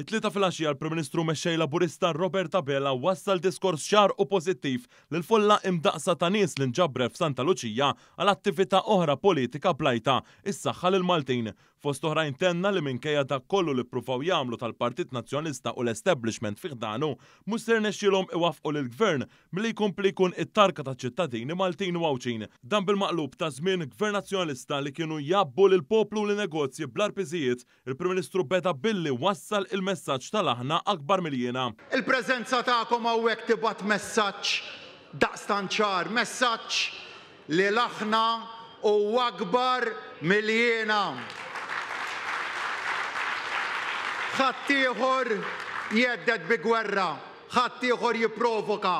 It-tlieta fil-għaxija l-Prim Ministru mexxej Laburista Robert Abela wassal diskors ċar u pożittiv lil-folla imdaqsa ta' nies li nġabret f'Santa Luċija għal attività oħra politika blajta issaħħa lil Maltin. Fost oħrajn tenna li minkejja dak kollu li ppruvaw jagħmlu tal-Partit Nazzjonalista u l-establishment fih danu mhux ser nexxielhom iwaffqu lill-Gvern milli jkompli jkun it-tarka taċ-ċittadini Maltin u Għawċin. Dan bil-maqlub ta' żmien Gvern Nazzjonalista li kienu jabbu lill-poplu u l-negozji bl-arpiżijiet, il-Prim Ministru beda billi wassal il-messaġġ tal-aħna akbar miljena. Il-preżenza tagħkom hawnhekk tibgħat messaġġ daqstant ċar, messaġġ li l-aħna u akbar miljena. Ħadd ieħor jeddet bi gwerra, ħadd ieħor jipprovoka.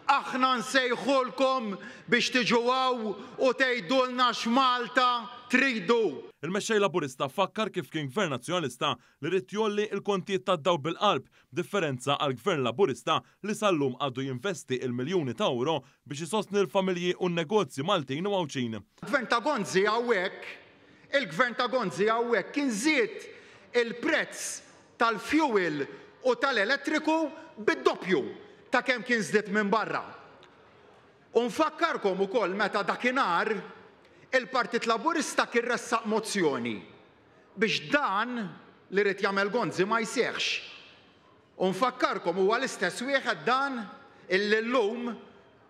Aħna nsejħulkom biex tiġu hawn u tgħidulna x'Malta tridu. Il-mexxej Laburista fakkar kif kien Gvern Nazzjonalista li rid jolli l-kontijiet tad-dawl bil-qalb, b'differenza għal Gvern Laburista li sallum għadu jinvesti il-miljuni ta' euro biex isostni l-familji u n-negozji Maltin u Għawċin. Il-Gvern ta' Gonzi hawnhekk kien żied il-prezz tal-fuel u tal-elettriku bid-doppju ta' kemm kien żdied minn barra. U nfakkarkom ukoll meta dakinhar il-Partit Laburista kien ressaq mozzjoni biex dan li rid jagħmel Gonzi ma jseħħx. U nfakkarkom huwa l-istess wieħed dan illum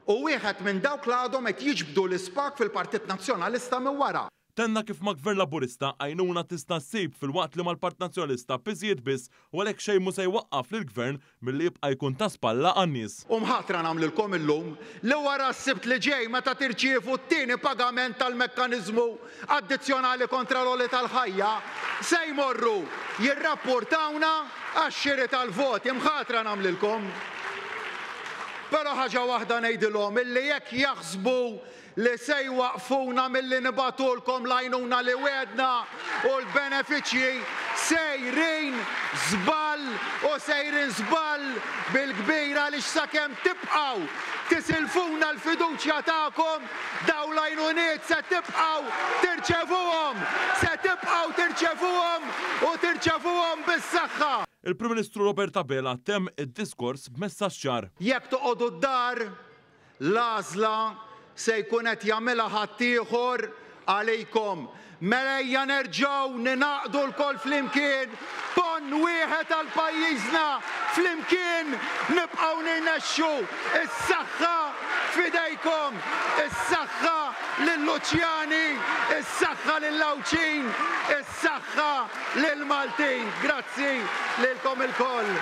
u wieħed minn dawk li għadhom qed jiġbdu l-ispak fil-Partit Nazzjonalista minn wara. Tenna kif ma' Gvern Laburista għajnuna tista' ssib fil-waqt li mal-Partit Nazzjonalista biżjed biss u għalhekk xejn mhu se jwaqqaf lill-Gvern milli jibqa' jkun ta' spalla għan-nies. U mħatra nagħmlilkom illum li wara s-sibt li ġej meta tirċievu t-tieni pagament tal-mekkaniżmu addizzjonali kontra l-għoli tal-ħajja se jmorru jirrapportawna għax-xiri tal-voti. Mħatra nagħmlilkom. Però ħaġa waħda ngħidilhom illi jekk jaħsbu li se jwaqfuna milli nibatulkom l-għajnuna li wedna u l-benefiċċji sejrin żball u sejrin żball bil-kbira li sakemm tibqgħu tisilfuna l-fiduċja tagħkom dawn l-għajnuniet se tibqgħu tirċevuhom u tirċevuhom bis-saħħa. Il-Prim Ministru Robert Abela temm id-diskors b'messaġġ ċar. Jekk toqgħodu d-dar l-għażla se jkun qed jagħmilha ħadd ieħor għalijkom. Mela ejja nerġgħu ninaqdu lkoll flimkien pon wieħed għal pajjiżna flimkien nibqgħu nirnexxu. Is-saħħa f'idejkom, is-saħħa lill-Luċjani, is-saħħa lill-Għawċin, is-saħħa lill-Maltin. Grazzi lilkom ilkoll.